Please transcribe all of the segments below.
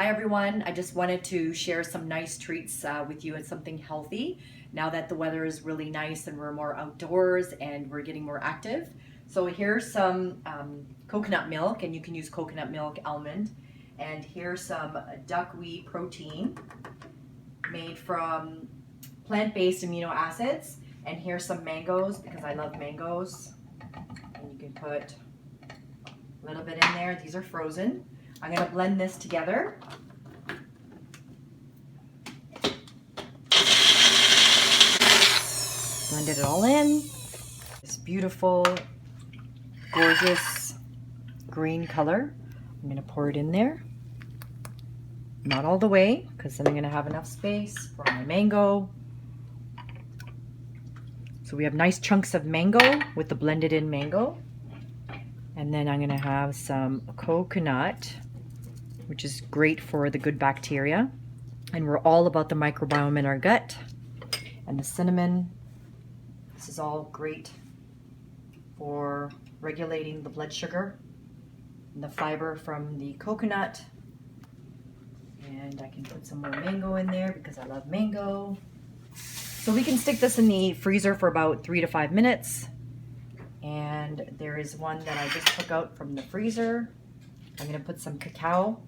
Hi everyone, I just wanted to share some nice treats with you and something healthy now that the weather is really nice and we're more outdoors and we're getting more active. So here's some coconut milk, and you can use coconut milk, almond, and here's some duckweed protein made from plant-based amino acids, and here's some mangoes because I love mangoes, and you can put a little bit in there. These are frozen. I'm going to blend this together. Blended it all in. This beautiful, gorgeous green color. I'm going to pour it in there. Not all the way, because then I'm going to have enough space for my mango. So we have nice chunks of mango with the blended in mango. And then I'm going to have some coconut, which is great for the good bacteria. And we're all about the microbiome in our gut. And the cinnamon, this is all great for regulating the blood sugar and the fiber from the coconut. And I can put some more mango in there because I love mango. So we can stick this in the freezer for about 3 to 5 minutes. And there is one that I just took out from the freezer. I'm going to put some cacao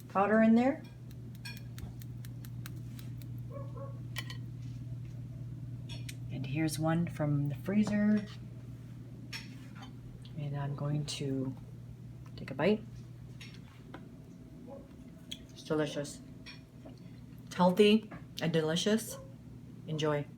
powder in there. And here's one from the freezer. And I'm going to take a bite. It's delicious. It's healthy and delicious. Enjoy.